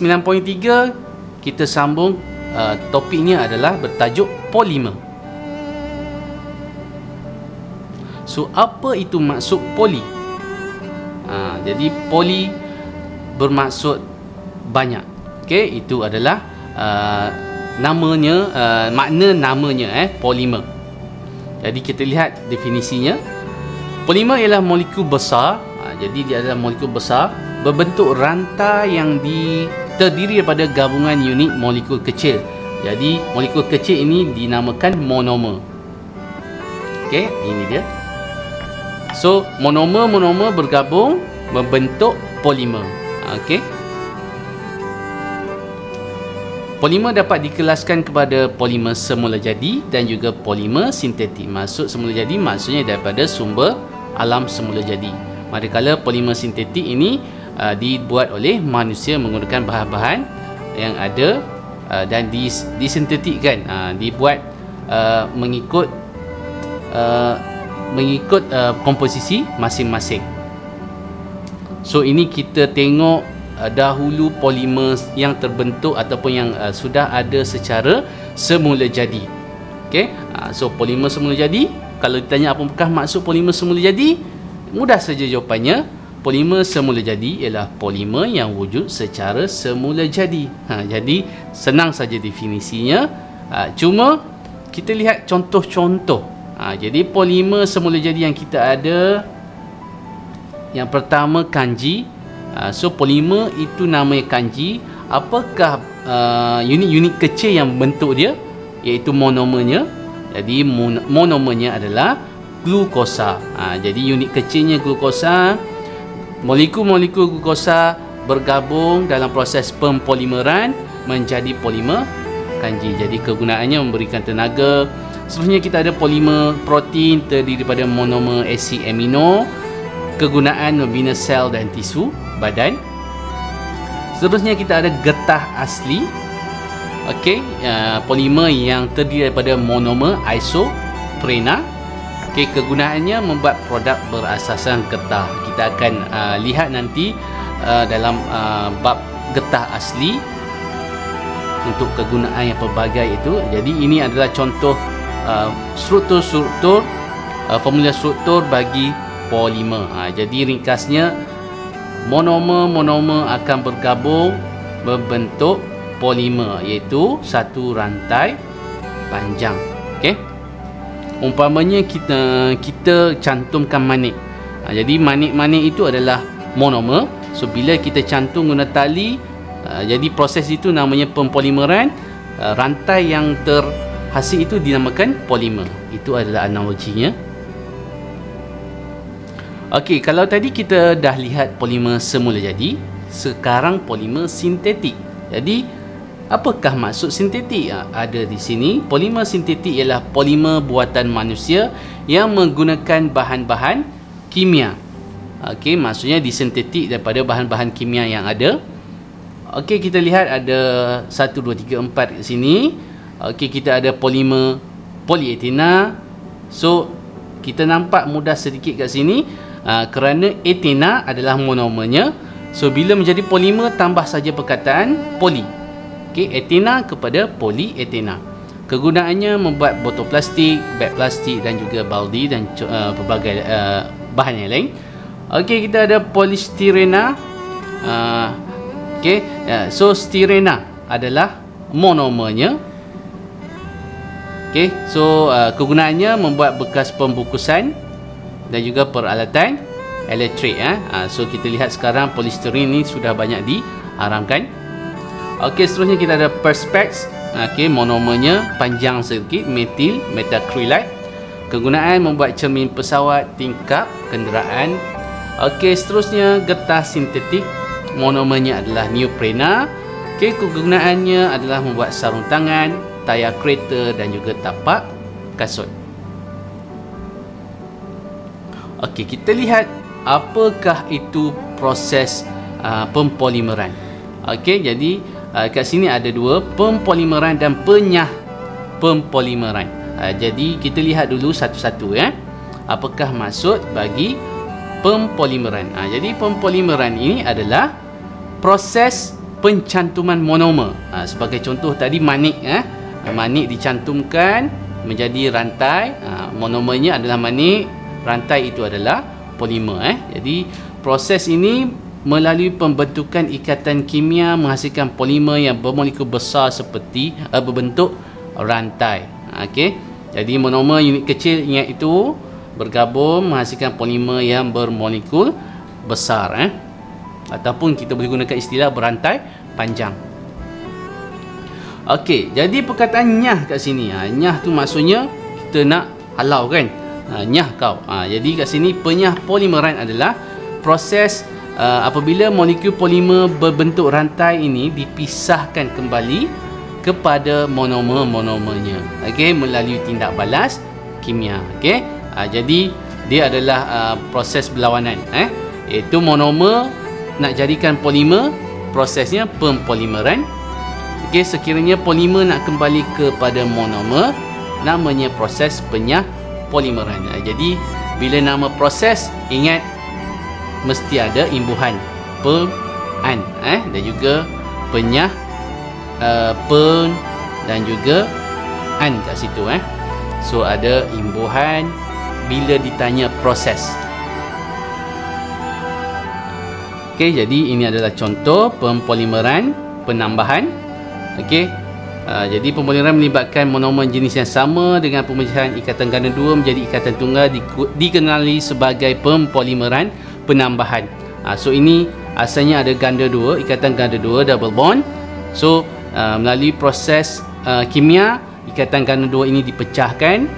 9.3 kita sambung, topiknya adalah bertajuk polimer. So, apa itu maksud poli? Jadi poli bermaksud banyak. Okey, itu adalah namanya, makna namanya, polimer. Jadi kita lihat definisinya. Polimer ialah molekul besar. Jadi dia adalah molekul besar berbentuk rantai yang terdiri daripada gabungan unit molekul kecil. Jadi molekul kecil ini dinamakan monomer. Okey, ini dia. So, monomer bergabung membentuk polimer. Okey. Polimer dapat dikelaskan kepada polimer semula jadi dan juga polimer sintetik. Maksud semula jadi maksudnya daripada sumber alam semula jadi. Manakala polimer sintetik ini dibuat oleh manusia menggunakan bahan-bahan yang ada dan disintetikkan, dibuat mengikut komposisi masing-masing. So, ini kita tengok dahulu polimer yang terbentuk ataupun yang sudah ada secara semula jadi. Okey, so polimer semula jadi, kalau ditanya apakah maksud polimer semula jadi, mudah saja jawapannya. Polimer semula jadi ialah polimer yang wujud secara semula jadi. Jadi senang saja definisinya. Cuma kita lihat contoh-contoh. Jadi polimer semula jadi yang kita ada, yang pertama kanji. So polimer itu namanya kanji. Apakah unit-unit kecil yang bentuk dia? Iaitu monomernya. Jadi monomernya adalah glukosa. Jadi unit kecilnya glukosa. Molekul-molekul glukosa bergabung dalam proses pempolimeran menjadi polimer kanji. Jadi kegunaannya memberikan tenaga. Seterusnya kita ada polimer protein terdiri daripada monomer asid amino. Kegunaan membina sel dan tisu badan. Seterusnya kita ada getah asli. Okey, polimer yang terdiri daripada monomer isoprena. Okey, kegunaannya membuat produk berasaskan getah. Kita akan lihat nanti dalam bab getah asli untuk kegunaan yang pelbagai itu. Jadi ini adalah contoh struktur-struktur, formula struktur bagi polimer. Jadi ringkasnya, monomer akan bergabung membentuk polimer, iaitu satu rantai panjang. Okey. Umpamanya kita cantumkan manik. Jadi manik-manik itu adalah monomer. So bila kita cantum guna tali, jadi proses itu namanya pempolimeran. Rantai yang terhasil itu dinamakan polimer. Itu adalah analoginya. Okey, kalau tadi kita dah lihat polimer semula jadi, sekarang polimer sintetik. Jadi apakah maksud sintetik? Ada di sini. Polimer sintetik ialah polimer buatan manusia yang menggunakan bahan-bahan kimia. Okey, maksudnya disintetik daripada bahan-bahan kimia yang ada. Okey, kita lihat ada 1, 2, 3, 4 di sini. Okey, kita ada polimer polietena. So kita nampak mudah sedikit kat sini, kerana etena adalah monomernya. So bila menjadi polimer, tambah saja perkataan poli. Okey, etena kepada polietena. Kegunaannya membuat botol plastik, beg plastik dan juga baldi dan pelbagai bahan yang lain. Okey, kita ada polistirena. Okey, so stirena adalah monomernya. Okey, so kegunaannya membuat bekas pembungkusan dan juga peralatan elektrik. So kita lihat sekarang polistiren ini sudah banyak diharamkan. Okey, seterusnya kita ada perspex. Okey, monomernya panjang sedikit, metil metakrylate. Kegunaan membuat cermin pesawat, tingkap kenderaan. Okey, seterusnya getah sintetik. Monomernya adalah neoprena. Okey, kegunaannya adalah membuat sarung tangan, tayar kereta dan juga tapak kasut. Okey, kita lihat apakah itu proses pempolimeran. Okey, jadi kat sini ada dua, pempolimeran dan penyah pempolimeran. Jadi kita lihat dulu satu-satu ya. Apakah maksud bagi pempolimeran? Jadi pempolimeran ini adalah proses pencantuman monomer. Sebagai contoh tadi manik, manik dicantumkan menjadi rantai, monomernya adalah manik, rantai itu adalah polimer. Jadi proses ini melalui pembentukan ikatan kimia menghasilkan polimer yang bermolekul besar seperti berbentuk rantai. Okey. Jadi monomer unit kecil, ingat itu, bergabung menghasilkan polimer yang bermolekul besar, ataupun kita boleh gunakan istilah berantai panjang. Okey, jadi perkataan nyah kat sini, nyah tu maksudnya kita nak halau kan, nyah kau. Jadi kat sini penyah polimeran adalah proses apabila molekul polimer berbentuk rantai ini dipisahkan kembali kepada monomer-monomernya, okey, melalui tindak balas kimia. Okey, jadi dia adalah proses berlawanan, iaitu monomer nak jadikan polimer, prosesnya pempolimeran. Okey, sekiranya polimer nak kembali kepada monomer, namanya proses penyah polimeran. Jadi bila nama proses, ingat mesti ada imbuhan pen-an, dan juga penyah pen dan juga an kat situ. So ada imbuhan bila ditanya proses. Okey, jadi ini adalah contoh pempolimeran penambahan. Okey, jadi pempolimeran melibatkan monomer jenis yang sama dengan pemecahan ikatan ganda dua menjadi ikatan tunggal, dikenali sebagai pempolimeran penambahan. So ini asalnya ada ganda dua, ikatan ganda dua, double bond. So melalui proses kimia, ikatan ganda dua ini dipecahkan.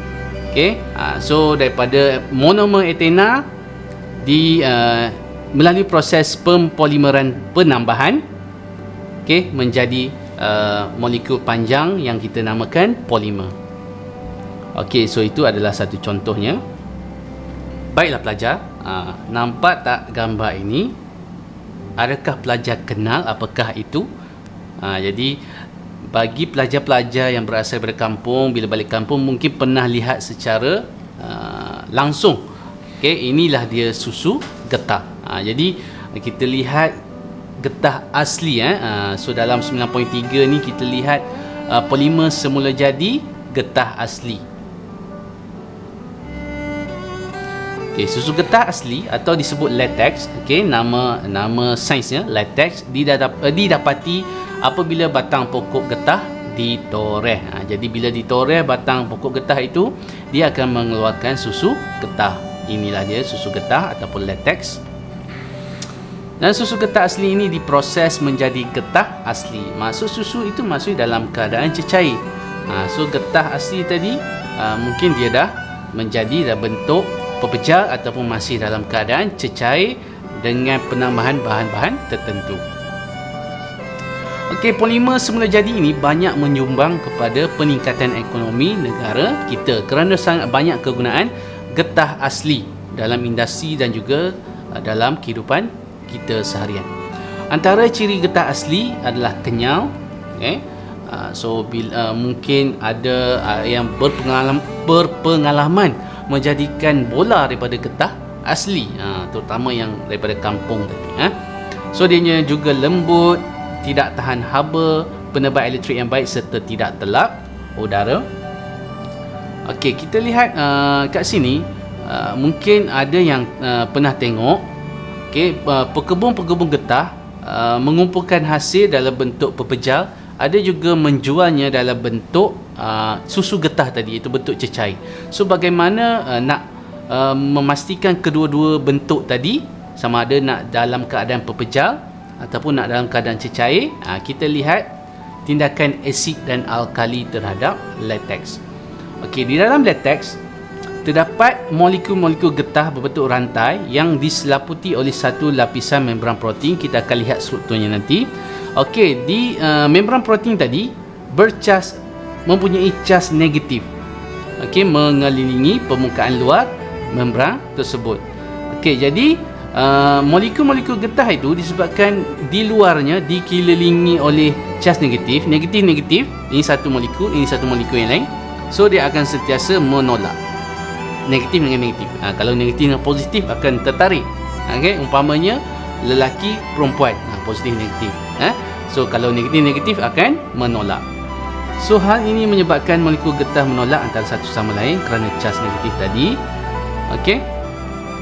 Okey, so daripada monomer etena melalui proses pempolimeran penambahan, okey, menjadi molekul panjang yang kita namakan polimer. Okey, so itu adalah satu contohnya. Baiklah pelajar, nampak tak gambar ini? Adakah pelajar kenal apakah itu? Jadi bagi pelajar-pelajar yang berasal dari kampung, bila balik kampung mungkin pernah lihat secara langsung. Okey, inilah dia susu getah. Jadi kita lihat getah asli. So dalam 9.3 ni kita lihat polimer semula jadi getah asli. Okey, susu getah asli atau disebut latex, okey, nama sainsnya latex, didapati apabila batang pokok getah ditoreh. Jadi bila ditoreh batang pokok getah itu, dia akan mengeluarkan susu getah. Inilah dia susu getah ataupun latex. Dan susu getah asli ini diproses menjadi getah asli. Maksud susu itu masuk dalam keadaan cecair. So getah asli tadi mungkin dia dah menjadi dah bentuk pepejal ataupun masih dalam keadaan cecair dengan penambahan bahan-bahan tertentu. Okey, polimer semula jadi ini banyak menyumbang kepada peningkatan ekonomi negara kita kerana sangat banyak kegunaan getah asli dalam industri dan juga dalam kehidupan kita seharian. Antara ciri getah asli adalah kenyal. So mungkin ada yang berpengalaman menjadikan bola daripada getah asli, terutama yang daripada kampung tadi. So dia juga lembut, tidak tahan haba, penebar elektrik yang baik serta tidak terlap udara. Okey, kita lihat kat sini, mungkin ada yang pernah tengok, okey, pekebun-pekebun getah mengumpulkan hasil dalam bentuk pepejal, ada juga menjualnya dalam bentuk susu getah tadi, itu bentuk cecair. So bagaimana nak memastikan kedua-dua bentuk tadi, sama ada nak dalam keadaan pepejal ataupun nak dalam keadaan cecair, kita lihat tindakan asid dan alkali terhadap latex. Okey, di dalam latex terdapat molekul-molekul getah berbentuk rantai yang diselaputi oleh satu lapisan membran protein. Kita akan lihat strukturnya nanti. Okey, di membran protein tadi mempunyai cas negatif. Okey, mengelilingi permukaan luar membran tersebut. Okey, jadi molekul-molekul getah itu disebabkan di luarnya dikelilingi oleh cas negatif. Negatif-negatif, ini satu molekul, ini satu molekul yang lain. So dia akan sentiasa menolak negatif dengan negatif. Kalau negatif dengan positif akan tertarik. Okey, umpamanya lelaki perempuan, positif negatif. So kalau negatif akan menolak. So hal ini menyebabkan molekul getah menolak antara satu sama lain kerana cas negatif tadi. Okey.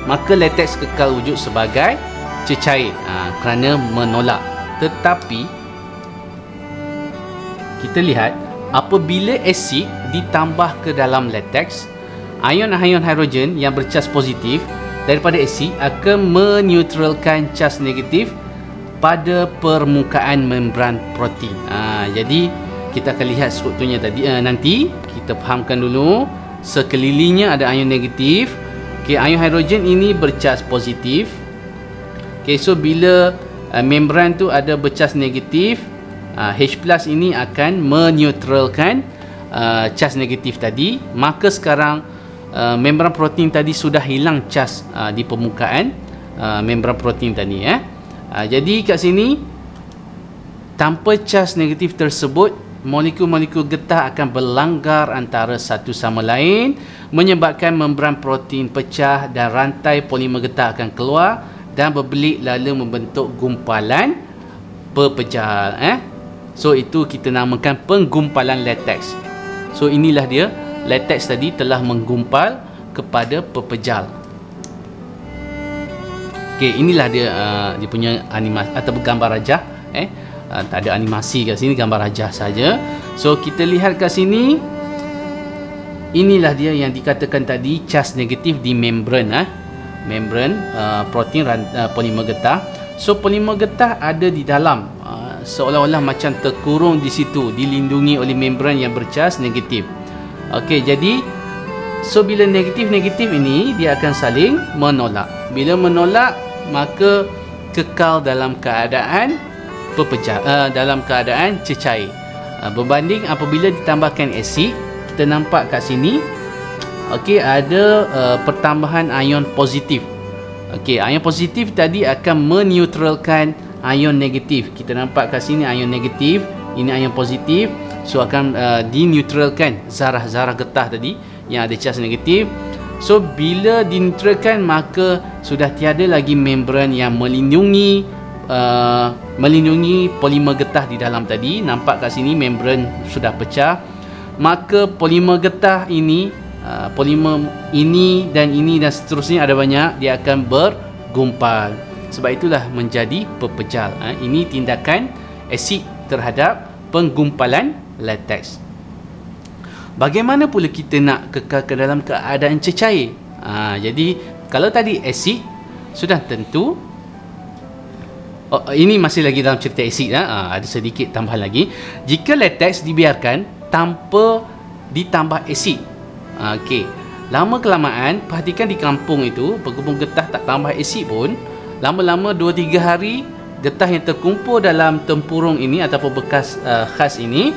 Maka latex kekal wujud sebagai cecair kerana menolak. Tetapi kita lihat apabila asid ditambah ke dalam latex, ion-ion hidrogen yang bercas positif daripada asid akan meneutralkan cas negatif pada permukaan membran protein. Jadi kita akan lihat strukturnya tadi nanti. Kita fahamkan dulu sekelilingnya ada ion negatif. Okey, ion hidrogen ini bercas positif. Okey, so bila membran tu ada bercas negatif, H+ ini akan meneutralkan cas negatif tadi. Maka sekarang membran protein tadi sudah hilang cas di permukaan membran protein tadi jadi kat sini tanpa cas negatif tersebut, molekul-molekul getah akan berlanggar antara satu sama lain, menyebabkan membran protein pecah dan rantai polimer getah akan keluar dan berbelit lalu membentuk gumpalan pepejal. So itu kita namakan penggumpalan latex. So inilah dia, latex tadi telah menggumpal kepada pepejal. Okey, inilah dia dia punya animasi atau gambar rajah. Tak ada animasi kat sini, gambar rajah saja. So kita lihat kat sini, inilah dia yang dikatakan tadi cas negatif di membran membran protein polimer getah. So polimer getah ada di dalam seolah-olah macam terkurung di situ, dilindungi oleh membran yang bercas negatif. Okey, jadi so bila negatif-negatif ini dia akan saling menolak. Bila menolak, maka kekal dalam keadaan pepecah, dalam keadaan cecair. Berbanding apabila ditambahkan asid, kita nampak kat sini, okey, ada pertambahan ion positif. Okey, ion positif tadi akan meneutralkan ion negatif. Kita nampak kat sini ion negatif, ini ion positif. So akan dineutralkan zarah-zarah getah tadi yang ada cas negatif. So bila dineutralkan, maka sudah tiada lagi membran yang melindungi polimer getah di dalam tadi. Nampak kat sini membran sudah pecah. Maka polimer getah ini, polimer ini dan seterusnya ada banyak, dia akan bergumpal. Sebab itulah menjadi pepejal. Ini tindakan asid terhadap penggumpalan latex. Bagaimana pula kita nak kekal ke dalam keadaan cecair? Jadi kalau tadi asid sudah tentu, ini masih lagi dalam cerita asid, ada sedikit tambahan lagi. Jika latex dibiarkan tanpa ditambah asid, okey, lama kelamaan, perhatikan di kampung itu penggumpal getah tak tambah asid pun, lama-lama 2-3 hari getah yang terkumpul dalam tempurung ini ataupun bekas khas ini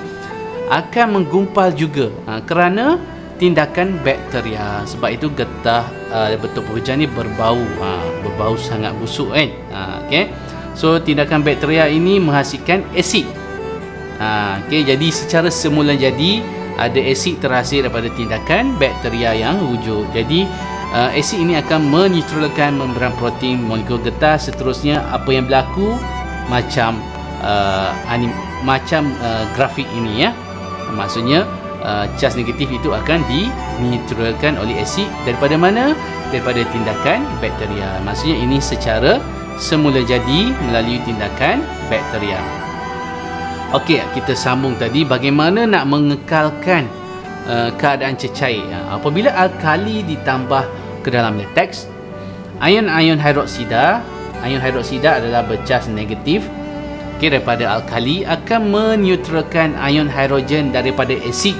akan menggumpal juga kerana tindakan bakteria. Sebab itu getah bentuk pepejal ni berbau, berbau sangat busuk kan. Okey, so tindakan bakteria ini menghasilkan asid. Okey, jadi secara semula jadi ada asid terhasil daripada tindakan bakteria yang wujud. Jadi asid ini akan meneutralkan membran protein molekul getah. Seterusnya apa yang berlaku macam grafik ini maksudnya cas negatif itu akan dineutralkan oleh asid daripada mana? Daripada tindakan bakteria. Maksudnya ini secara semula jadi melalui tindakan bakteria. Okey, kita sambung tadi bagaimana nak mengekalkan keadaan cecair. Apabila alkali ditambah ke dalam latex, ion-ion hidroksida adalah bercas negatif, okey, daripada alkali akan meneutralkan ion hidrogen daripada asid.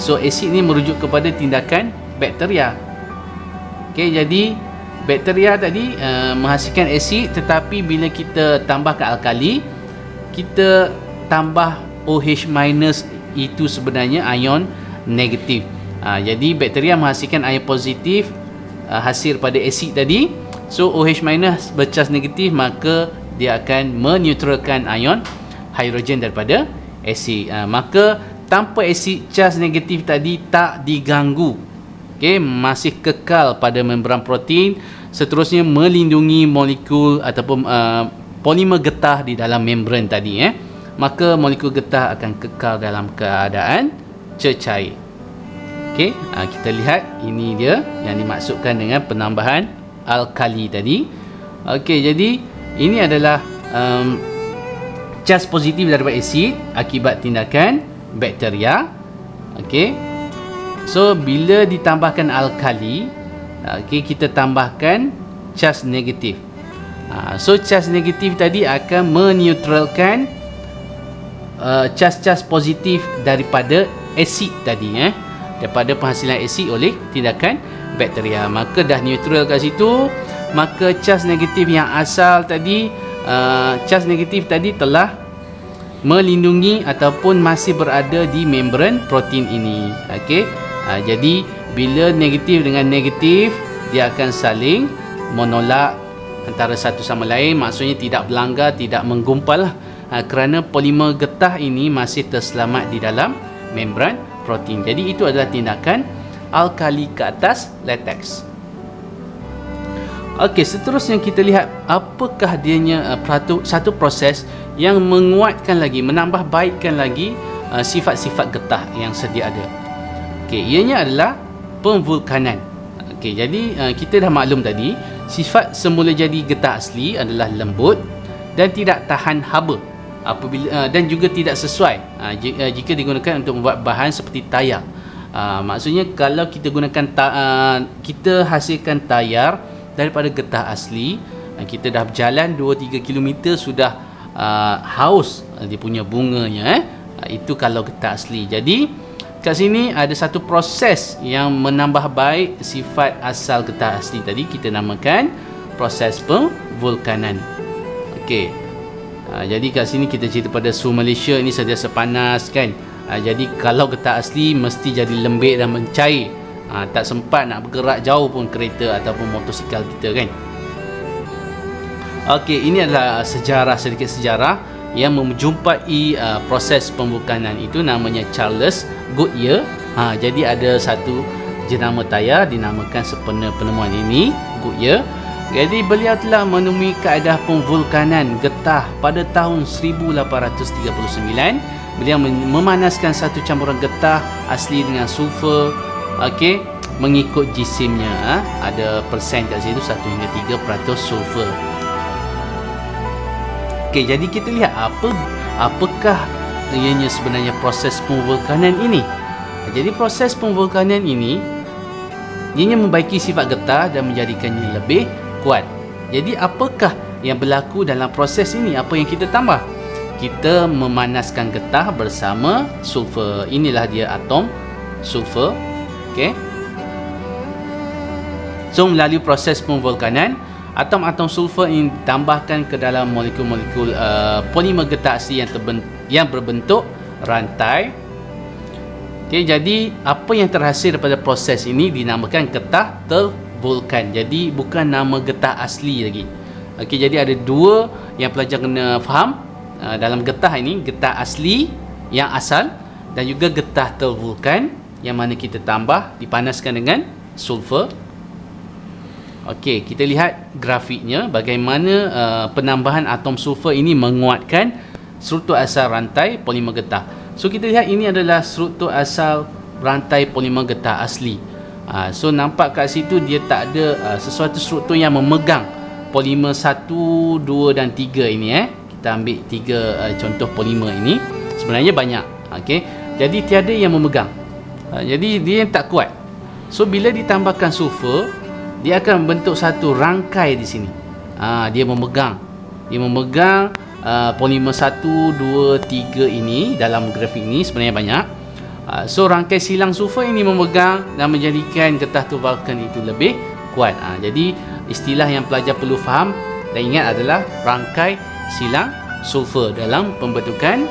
So asid ni merujuk kepada tindakan bakteria. Okey, jadi bakteria tadi menghasilkan asid, tetapi bila kita tambahkan alkali, kita tambah OH- itu sebenarnya ion negatif. Jadi bakteria menghasilkan ion positif hasil pada asid tadi. So OH- bercas negatif, maka dia akan meneutralkan ion hidrogen daripada asid. Maka tanpa asid, cas negatif tadi tak diganggu. Okey, masih kekal pada membran protein. Seterusnya melindungi molekul ataupun polimer getah di dalam membran tadi. maka molekul getah akan kekal dalam keadaan cecair. Okey, kita lihat ini dia yang dimaksudkan dengan penambahan alkali tadi. Okey, jadi ini adalah cas positif daripada asid akibat tindakan bakteria. Okey. So bila ditambahkan alkali, okey, kita tambahkan cas negatif. So cas negatif tadi akan meneutralkan cas-cas positif daripada asid tadi, daripada penghasilan asid oleh tindakan bakteria. Maka dah neutral kat situ, maka cas negatif yang asal tadi, cas negatif tadi telah melindungi ataupun masih berada di membran protein ini. Okey. Jadi bila negatif dengan negatif, dia akan saling menolak antara satu sama lain, maksudnya tidak berlanggar, tidak menggumpal kerana polimer getah ini masih terselamat di dalam membran protein. Jadi itu adalah tindakan alkali ke atas latex. Okey, seterusnya kita lihat apakah dianya satu proses yang menguatkan lagi, menambah baikkan lagi sifat-sifat getah yang sedia ada. Okey, ianya adalah pemvulkanan. Okey, jadi kita dah maklum tadi, sifat semula jadi getah asli adalah lembut dan tidak tahan haba apabila dan juga tidak sesuai jika digunakan untuk membuat bahan seperti tayar. Maksudnya kalau kita gunakan kita hasilkan tayar daripada getah asli, kita dah berjalan 2-3 km sudah haus dia punya bunganya, itu kalau getah asli. Jadi kat sini ada satu proses yang menambah baik sifat asal getah asli tadi, kita namakan proses pemvulkanan. Okey. Jadi kat sini kita cerita pada suhu Malaysia ini sentiasa panas kan. Jadi kalau getah asli mesti jadi lembik dan mencair. Tak sempat nak bergerak jauh pun kereta ataupun motosikal kita kan. Okey, ini adalah sedikit sejarah yang menjumpai proses pemvulkanan itu, namanya Charles Goodyear. Jadi ada satu jenama tayar dinamakan sempena penemuan ini, Goodyear. Jadi beliau telah menemui kaedah pemvulkanan getah pada tahun 1839. Beliau memanaskan satu campuran getah asli dengan sulfur, okey, mengikut jisimnya. Ada persen kat situ, 1 hingga 3% sulfur. Okey, jadi kita lihat apakah ianya sebenarnya proses pemvulkanan ini. Jadi proses pemvulkanan ini ianya membaiki sifat getah dan menjadikannya lebih kuat. Jadi apakah yang berlaku dalam proses ini? Apa yang kita tambah? Kita memanaskan getah bersama sulfur. Inilah dia atom sulfur. Okey. So melalui proses pemvulkanan, atom-atom sulfur ini ditambahkan ke dalam molekul-molekul polimer getah asli yang berbentuk rantai. Okey, jadi apa yang terhasil daripada proses ini dinamakan getah tervulkan. Jadi bukan nama getah asli lagi. Okey, jadi ada dua yang pelajar kena faham dalam getah ini, getah asli yang asal dan juga getah tervulkan yang mana kita tambah, dipanaskan dengan sulfur. Okey, kita lihat grafiknya bagaimana penambahan atom sulfur ini menguatkan struktur asal rantai polimer getah. So kita lihat ini adalah struktur asal rantai polimer getah asli. So nampak kat situ dia tak ada sesuatu struktur yang memegang polimer 1, 2 dan 3 ini. Kita ambil 3 contoh polimer ini. Sebenarnya banyak. Okey, jadi tiada yang memegang. Jadi dia tak kuat. So bila ditambahkan sulfur, dia akan membentuk satu rangkai di sini. Dia memegang polimer 1, 2, 3 ini dalam grafik ini sebenarnya banyak. So rangkai silang sulfur ini memegang dan menjadikan getah tervulkan itu lebih kuat. Jadi istilah yang pelajar perlu faham dan ingat adalah rangkai silang sulfur dalam pembentukan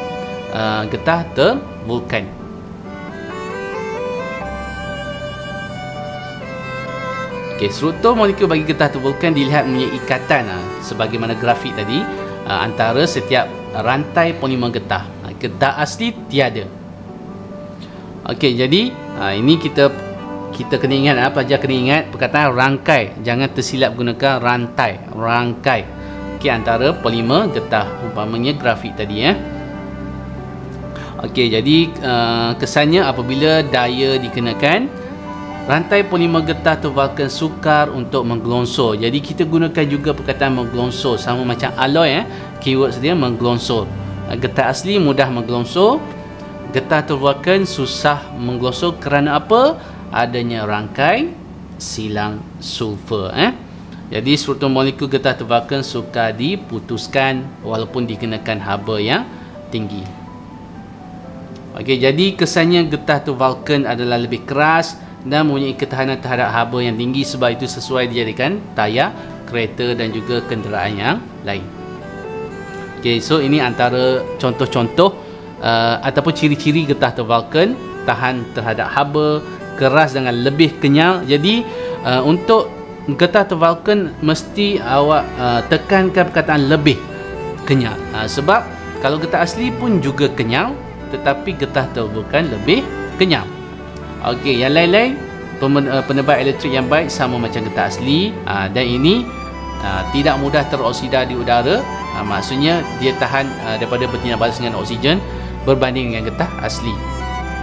getah tervulkan. Okey, struktur molekul bagi getah tervulkan dilihat mempunyai ikatan sebagaimana grafik tadi antara setiap rantai polimer getah. Getah asli tiada. Okey, jadi ini kita kena ingat, pelajar kena ingat perkataan rangkai. Jangan tersilap gunakan rantai, rangkai. Okey, antara polimer getah, umpamanya grafik tadi Okey, jadi kesannya apabila daya dikenakan, rantai polimer getah atau vulkan sukar untuk menggelongsor. Jadi kita gunakan juga perkataan menggelongsor, sama macam alloy keyword dia menggelongsor. Getah asli mudah menggelongsor, getah atau vulkan susah menggelongsor kerana apa? Adanya rangkai silang sulfur. Jadi struktur molekul getah atau vulkan sukar diputuskan walaupun dikenakan haba yang tinggi. Okey, jadi kesannya getah atau vulkan adalah lebih keras dan mempunyai ketahanan terhadap haba yang tinggi, sebab itu sesuai dijadikan tayar kereta dan juga kenderaan yang lain. Okey, so ini antara contoh-contoh ataupun ciri-ciri getah atau vulkan: tahan terhadap haba, keras dengan lebih kenyal. Jadi untuk getah atau vulkan mesti awak tekankan perkataan lebih kenyal, sebab kalau getah asli pun juga kenyal, tetapi getah atau vulkan lebih kenyal. Okey, yang lain-lain penebat elektrik yang baik sama macam getah asli, dan ini tidak mudah teroksida di udara. Maksudnya dia tahan daripada bertindak balas dengan oksigen berbanding dengan getah asli.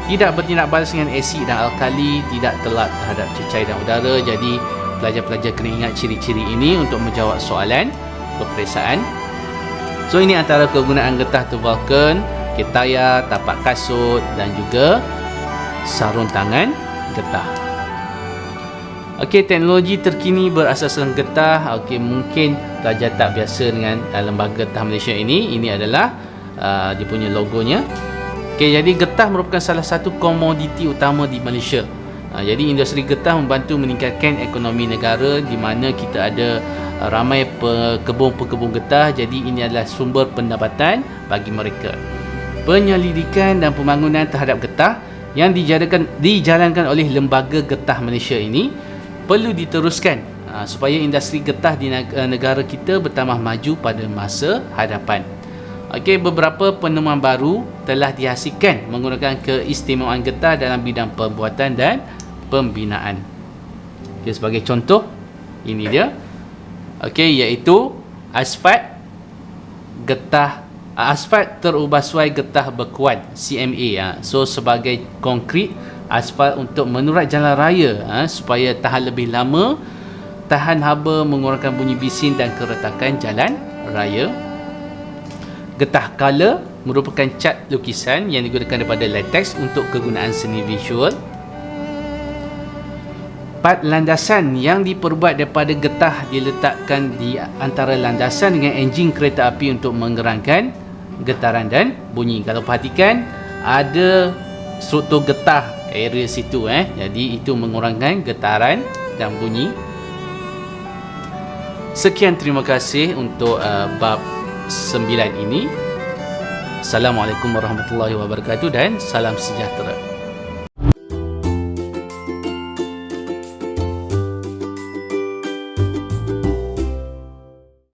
Tidak bertindak balas dengan asid dan alkali, tidak telat terhadap cecair dan udara. Jadi pelajar-pelajar kena ingat ciri-ciri ini untuk menjawab soalan peperiksaan. So ini antara kegunaan getah atau vulkan: tayar, tapak kasut dan juga sarung tangan getah. Okey, teknologi terkini berasaskan getah. Okey, mungkin pelajar tak biasa dengan lembaga getah Malaysia ini. Ini adalah dia punya logonya. Okey, jadi getah merupakan salah satu komoditi utama di Malaysia. Jadi industri getah membantu meningkatkan ekonomi negara, di mana kita ada ramai pekebun-pekebun getah. Jadi ini adalah sumber pendapatan bagi mereka. Penyelidikan dan pembangunan terhadap getah yang dijalankan oleh Lembaga Getah Malaysia ini perlu diteruskan supaya industri getah di negara kita bertambah maju pada masa hadapan. Okey, beberapa penemuan baru telah dihasilkan menggunakan keistimewaan getah dalam bidang pembuatan dan pembinaan. Okey, sebagai contoh ini dia. Okey, iaitu asfalt getah, asfalt terubah suai getah berkuat, CMA. So sebagai konkrit asfalt untuk menurat jalan raya supaya tahan lebih lama, tahan haba, mengurangkan bunyi bising dan keretakan jalan raya. Getah color merupakan cat lukisan yang digunakan daripada latex untuk kegunaan seni visual. Part landasan yang diperbuat daripada getah diletakkan di antara landasan dengan enjin kereta api untuk menggerakkan getaran dan bunyi. Kalau perhatikan, ada struktur getah area situ, jadi itu mengurangkan getaran dan bunyi. Sekian, terima kasih untuk bab 9 ini. Assalamualaikum warahmatullahi wabarakatuh dan salam sejahtera.